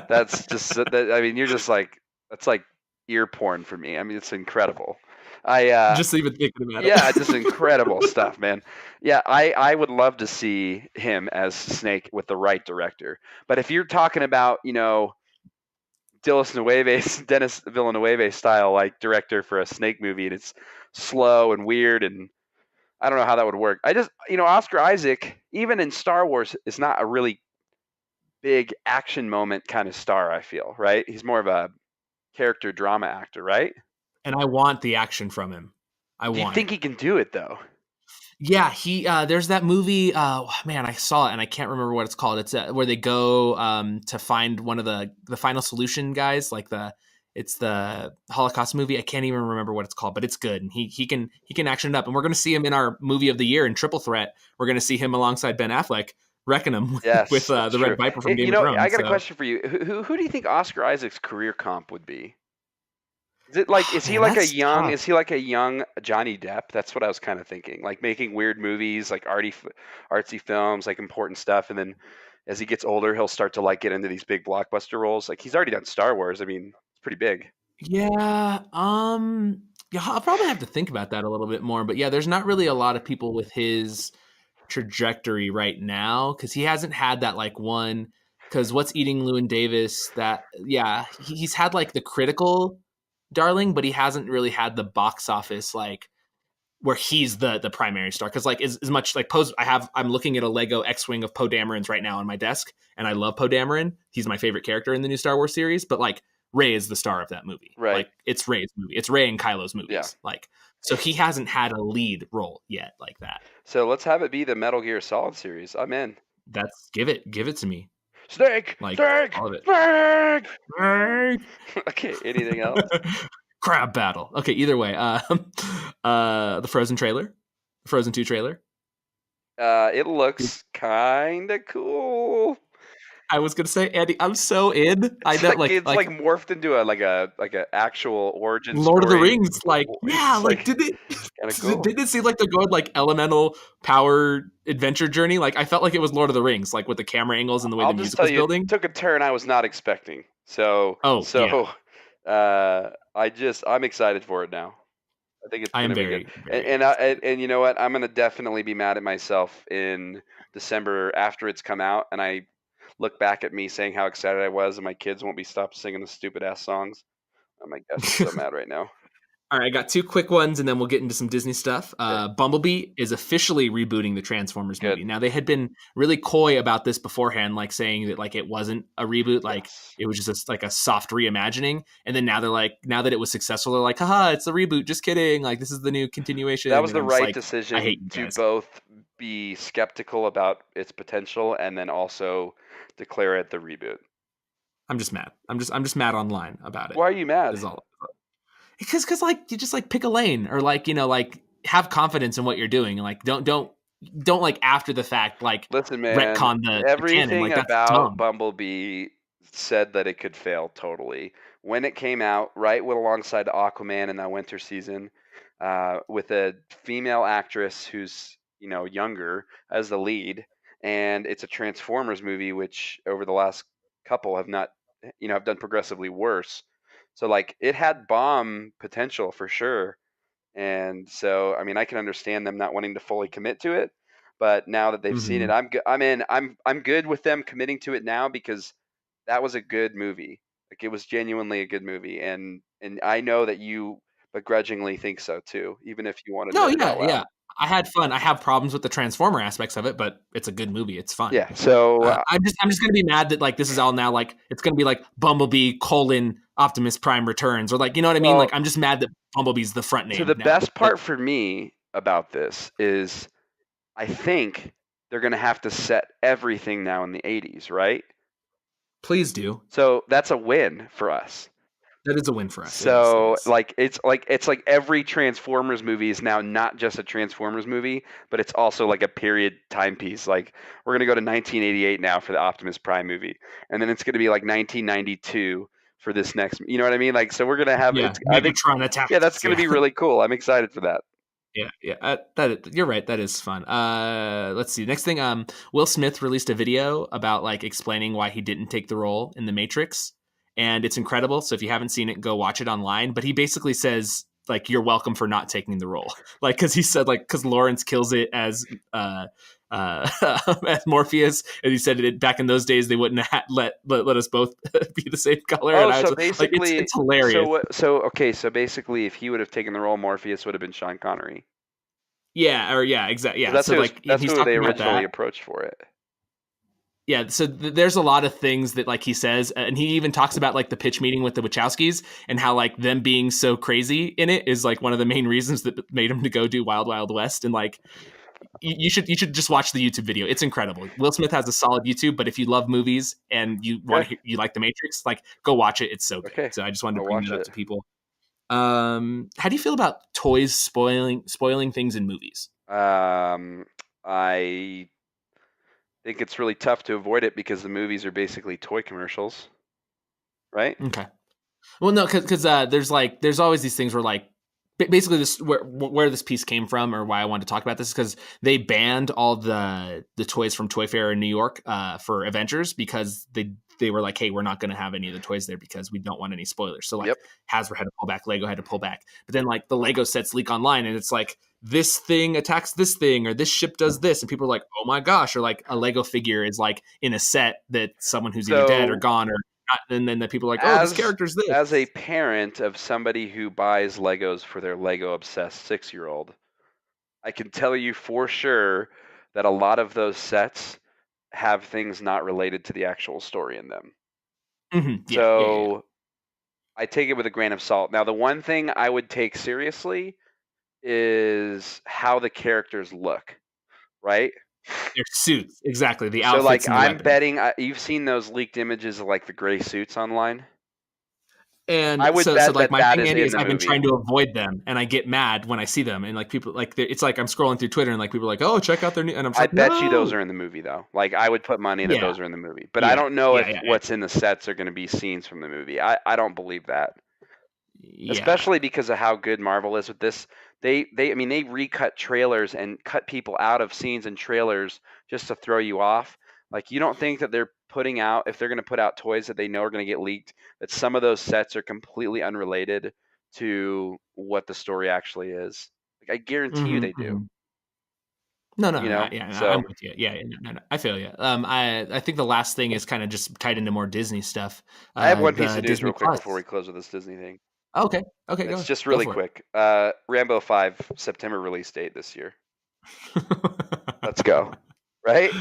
That's just that. I mean, you're just like that's like ear porn for me. I mean, it's incredible. Just even thinking about it. Yeah, just incredible stuff, man. Yeah, I would love to see him as Snake with the right director. But if you're talking about, Dennis Villeneuve style like director for a Snake movie, and it's slow and weird, and I don't know how that would work. I just, Oscar Isaac, even in Star Wars, is not a really big action moment kind of star, I feel, right? He's more of a character drama actor, right? And I want the action from him. I Do you want it. think he can do it though? Yeah, he there's that movie. Man, I saw it and I can't remember what it's called. It's where they go to find one of the Final Solution guys, like it's the Holocaust movie. I can't even remember what it's called, but it's good. And he can action it up. And we're going to see him in our movie of the year in Triple Threat. We're going to see him alongside Ben Affleck wrecking him with Yes, that's the Red true. Viper from Game of I Thrones. got a So, question for you. Who do you think Oscar Isaac's career comp would be? Is it like man, that's tough. is he like a young Johnny Depp? That's what I was kind of thinking. Like making weird movies, like artsy films, like important stuff, and then as he gets older, he'll start to like get into these big blockbuster roles. Like he's already done Star Wars. I mean, it's pretty big. Yeah, yeah, I'll probably have to think about that a little bit more. But yeah, there's not really a lot of people with his trajectory right now because he hasn't had that like one. Because What's Eating Llewyn Davis? That yeah, he's had like the critical darling, but he hasn't really had the box office like where he's the primary star. Because like as much like Poe's, I'm looking at a Lego X-wing of Poe Dameron's right now on my desk, and I love Poe Dameron. He's my favorite character in the new Star Wars series. But like Rey is the star of that movie. Right. Like it's Rey's movie. It's Rey and Kylo's movies. Yeah. Like so he hasn't had a lead role yet like that. So let's have it be the Metal Gear Solid series. I'm in. That's give it to me. Snake, Like snake, all of it. snake. Okay. Anything else? Crab battle. Okay, either way. The Frozen trailer. The Frozen 2 trailer. It looks kind of cool. I was gonna say, Andy, I'm so in. I It's know, it's like morphed into a actual origin Lord of the story. Rings. Like, yeah, It's like did cool. it seem like they're going like elemental power adventure journey? Like I felt like it was Lord of the Rings, like with the camera angles and the way the music was building. It took a turn I was not expecting. So I'm excited for it now. I think it's going to be good. And you know what? I'm going to definitely be mad at myself in December after it's come out, and I look back at me saying how excited I was, and my kids won't be stopped singing the stupid ass songs. Oh my gosh, I'm so mad right now. All right, I got two quick ones, and then we'll get into some Disney stuff. Bumblebee is officially rebooting the Transformers movie. Now, they had been really coy about this beforehand, like saying that like it wasn't a reboot, like it was just like a soft reimagining. And then now they're like, now that it was successful, they're like, haha, it's a reboot. Just kidding. Like this is the new continuation. That was the right decision to both be skeptical about its potential and then also declare it the reboot. I'm just mad. I'm just mad online about it. Why are you mad? Is all. Because like you just like pick a lane or like like have confidence in what you're doing and like don't like after the fact like listen, man, retcon the everything canon. Like, about that's dumb. Bumblebee said that it could fail totally when it came out right alongside Aquaman in that winter season with a female actress who's younger as the lead, and it's a Transformers movie which over the last couple have not have done progressively worse. So like it had bomb potential for sure. And so I mean I can understand them not wanting to fully commit to it, but now that they've seen it, I'm in. I'm good with them committing to it now because that was a good movie. Like it was genuinely a good movie, and I know that you begrudgingly think so too, even if you want to admit it out loud. Yeah. I had fun. I have problems with the Transformer aspects of it, but it's a good movie. It's fun. Yeah. So I'm just gonna be mad that like this is all now like it's gonna be like Bumblebee : Optimus Prime Returns or like you know what I mean. Like I'm just mad that Bumblebee's the front name. So the best part for me about this is I think they're gonna have to set everything now in the 80s, right? Please do. So that's a win for us. That is a win for us. So it's like every Transformers movie is now not just a Transformers movie, but it's also like a period timepiece. Like we're gonna go to 1988 now for the Optimus Prime movie, and then it's gonna be like 1992 for this next. You know what I mean? Like so we're gonna have. Yeah, Megatron attacks. Yeah, that's gonna be really cool. I'm excited for that. Yeah. You're right. That is fun. Let's see. Next thing, Will Smith released a video about like explaining why he didn't take the role in The Matrix. And it's incredible. So if you haven't seen it, go watch it online. But he basically says, like, you're welcome for not taking the role. Like, because he said, like, because Lawrence kills it as as Morpheus. And he said back in those days, they wouldn't have let us both be the same color. Oh, and so basically, like, it's hilarious. So basically, if he would have taken the role, Morpheus would have been Sean Connery. Yeah, or yeah, exactly. 'Cause Yeah, so like that's he's who they talking about originally that. approached for it. Yeah, so there's a lot of things that like he says, and he even talks about like the pitch meeting with the Wachowskis and how like them being so crazy in it is like one of the main reasons that made him to go do Wild Wild West. And like you should just watch the YouTube video. It's incredible. Will Smith has a solid YouTube, but if you love movies and you want Okay, to you like The Matrix, like go watch it. It's so good. okay, So I just wanted to I'll bring watch that up it. to people. How do you feel about toys spoiling things in movies? I think it's really tough to avoid it because the movies are basically toy commercials, right? Okay. Well, no, because there's always these things where like basically this where this piece came from or why I wanted to talk about this is because they banned all the toys from Toy Fair in New York for Avengers because they were like, hey, we're not going to have any of the toys there because we don't want any spoilers. So like Yep. Hasbro had to pull back, Lego had to pull back, but then like the Lego sets leak online and it's like this thing attacks this thing or this ship does this and people are like, oh my gosh, or like a Lego figure is like in a set that someone who's either dead or So gone or not, and then the people are like, oh, this as character's as a this. parent of somebody who buys Legos for their Lego obsessed 6-year-old, I can tell you for sure that a lot of those sets have things not related to the actual story in them. Mm-hmm. Yeah, yeah, yeah, yeah. So I take it with a grain of salt. Now, the one thing I would take seriously is how the characters look, right? Their suits, exactly. The So, like, outfits and the I'm weapons. betting you've seen those leaked images of like the gray suits online. I And would so bet like that my that thing, is Andy, in is the I've been movie. trying to avoid them, and I get mad when I see them, and like people like it's like I'm scrolling through Twitter, and like people are like, oh, check out their new, and I'm just I like, bet you those no. are in the movie, though. Like, I would put money that Yeah, those are in the movie. But I yeah, don't know yeah, if yeah, yeah, what's in the sets are going to be scenes from the movie. I don't believe that. yeah. Especially because of how good Marvel is with this. I mean they recut trailers and cut people out of scenes and trailers just to throw you off. Like you don't think that they're putting out if they're going to put out toys that they know are going to get leaked that some of those sets are completely unrelated to what the story actually is. Like I guarantee you Mm-hmm, they do. mm-hmm. No, no, You no, know? yeah, no, I'm So with you. Yeah, yeah, no, no, no, I feel you. I think the last thing is kind of just tied into more Disney stuff. I have one piece The of news Disney real quick before Plus. we close with this Disney thing. Okay, okay, It's just go really for quick. Rambo 5 September release date this year. Let's it. go. Right?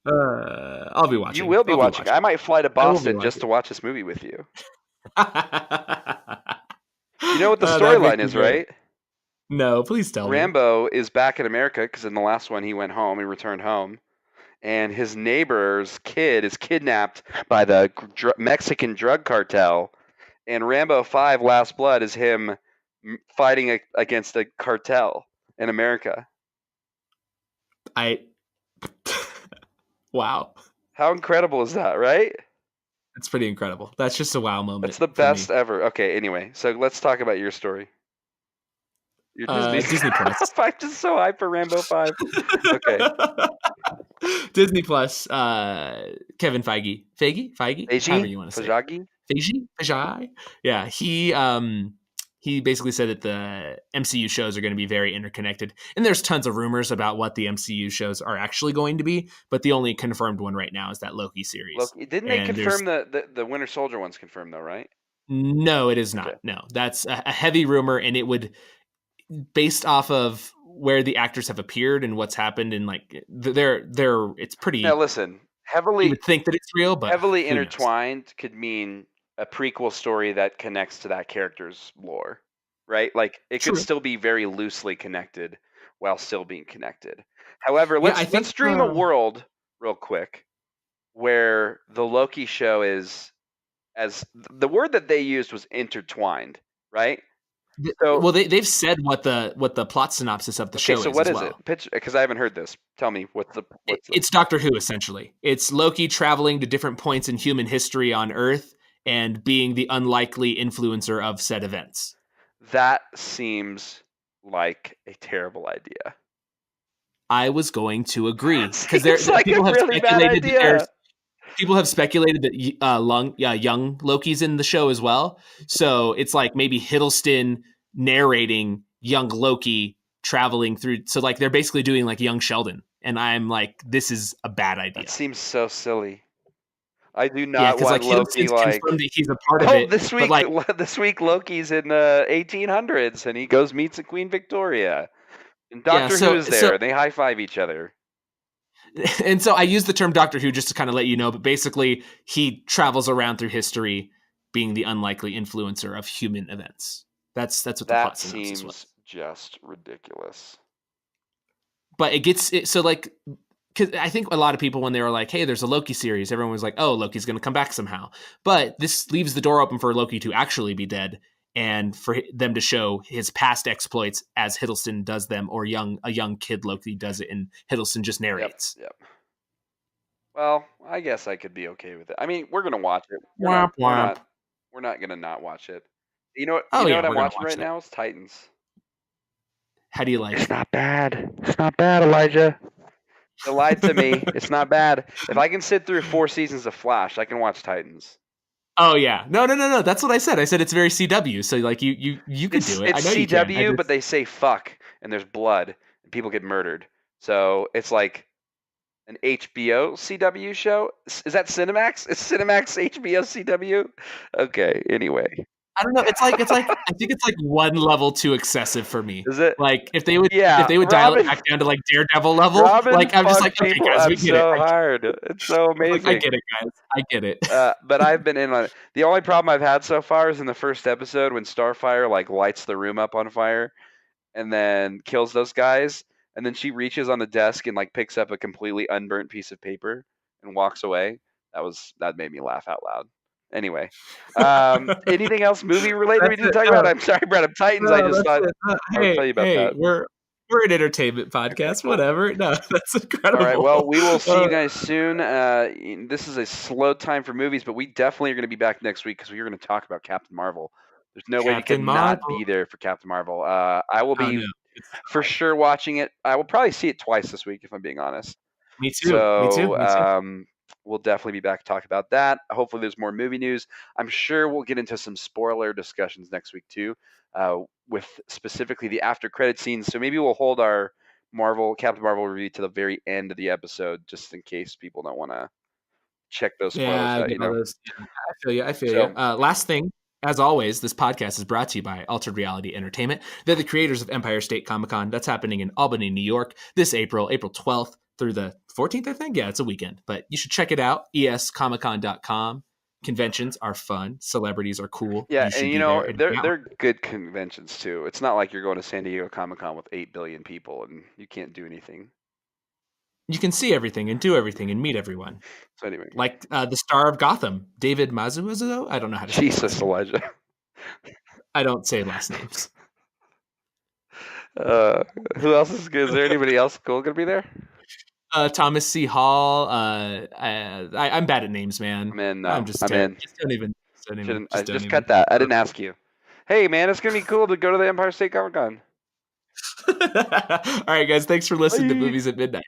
I'll be You watching. will be I'll be watching. I watching. might fly to I will be Boston just watching. to watch this movie with you. You know what the That makes storyline me is, very. right? No, please tell me. Rambo is back in America because in the last one he went home, he returned home, and his neighbor's kid is kidnapped by the Mexican drug cartel. And Rambo 5 Last Blood is him fighting against the cartel in America. I. Wow, How incredible is that, right? that's pretty incredible. That's just a wow That's moment the for best me. ever. Okay, anyway, so let's talk about your story. Your Disney. Disney Plus. I'm just so hyped for Rambo 5. Okay. Disney Plus. Kevin Feige, however Eiji you want to say it. Fajagi? Feige. Yeah, he basically said that the MCU shows are going to be very interconnected, and there's tons of rumors about what the MCU shows are actually going to be. But the only confirmed one right now is that Loki series, Loki. Didn't they and there's confirm the Winter Soldier one's confirmed though, right? no, it is Okay. not. No, that's a heavy rumor, and it would based off of where the actors have appeared and what's happened, and like they're it's Now pretty. listen, You heavily would think that it's real, but heavily who knows? intertwined could mean a prequel story that connects to that character's lore, right? Like it could True. still be very loosely connected while still being connected. However, Yeah, I let's think. dream a world real quick where the Loki show is as the word that they used was intertwined, right? So Well, they've said what the plot synopsis of the okay, show so is what as is it? well. Pitch because I haven't heard this. Tell me what's the It's Doctor Who essentially. It's Loki traveling to different points in human history on Earth and being the unlikely influencer of said events. that seems like a terrible idea. I was going to That agree because seems like a really bad idea. people have speculated that young Loki's in the show as well. So it's like maybe Hiddleston narrating young Loki traveling through. So like they're basically doing like young Sheldon, and I'm like, this is a bad That idea. seems so silly. I do Yeah, not because want like Loki Hiddleston's confirmed like that he's a part of oh it, but like this week Loki's in the 1800s and he goes meets a Queen Victoria. And Yeah, Doctor Who's there. They high five each other. And so I use the term Doctor Who just to kind of let you know, but basically he travels around through history being the unlikely influencer of human events. That's what the That plot synopsis seems was. just ridiculous. But it gets it, so like because I think a lot of people when they were like, "Hey, there's a Loki series," everyone was like, "Oh, Loki's going to come back somehow." But this leaves the door open for Loki to actually be dead and for them to show his past exploits as Hiddleston does them, or a young kid Loki does it, and Hiddleston just narrates. Yep. Well, I guess I could be okay with it. I mean, we're gonna watch it. Womp womp. We're not gonna not watch it. Oh You know yeah, what I'm we're gonna watching watch right it. now? It's Titans. How do you like It's it? not bad. It's not bad, Elijah. You lied to me. It's not bad. If I can sit through 4 seasons of Flash, I can watch Titans. Oh yeah, no. That's what I said. I said it's very CW. So like you could do it. I It's know you can. CW, but they say fuck and there's blood and people get murdered. So it's like an HBO CW show. Is that Cinemax? Is Cinemax HBO CW? Okay. Anyway, I don't know. It's like I think it's like one level too excessive for me. is it? Like if they Yeah, would dial it back down to like Daredevil level, Robin like I'm just like, fucked okay people guys, we up get it. so hard. It's so Like I amazing. get it, guys. I get it. But I've been in on it. The only problem I've had so far is in the first episode when Starfire like lights the room up on fire and then kills those guys, and then she reaches on the desk and like picks up a completely unburnt piece of paper and walks away. That made me laugh out loud. Anyway, anything else movie related we That's need to it. talk about? I'm sorry, I brought up Titans. I No, just that's thought it. I would tell you about Hey, that. we're an entertainment Okay, podcast. cool. Whatever. No, that's All right. incredible. Well, we will see you guys soon. This is a slow time for movies, but we definitely are going to be back next week because we are going to talk about Captain Marvel. There's no way we could Captain not Marvel. be there for Captain Marvel. I will Oh be no, it's for sure watching it. I will probably see it twice this week if I'm being honest. me too. Me too. So Me too. we'll definitely be back to talk about that. Hopefully, there's more movie news. I'm sure we'll get into some spoiler discussions next week too, with specifically the after credit scenes. So maybe we'll hold our Captain Marvel review to the very end of the episode, just in case people don't want to check those spoilers Yeah, out. get all those. Yeah, I feel you. I feel you. So Last thing, as always, this podcast is brought to you by Altered Reality Entertainment. They're the creators of Empire State Comic Con. That's happening in Albany, New York, this April 12th through the 14th, I think. Yeah, it's a weekend, but you should check it out. escomiccon.com. Conventions are fun. Celebrities are cool. yeah, You should and be there. they're good conventions too. It's not like you're going to San Diego Comic Con with 8 billion people and you can't do anything. You can see everything and do everything and meet everyone. So anyway, Like the star of Gotham, David Mazuzo. I don't know how to say his last Jesus, name. Elijah. I don't say last names. Who else is good? Is there anybody else cool going to be there? Thomas C. Hall. I'm bad at names, man. I'm in. I'm just I'm terrible. in. Just don't even. I just cut that. I didn't ask you. Hey, man, it's gonna be cool to go to the Empire State Comic Con. All right, guys. Thanks for listening to Bye. Movies at Midnight.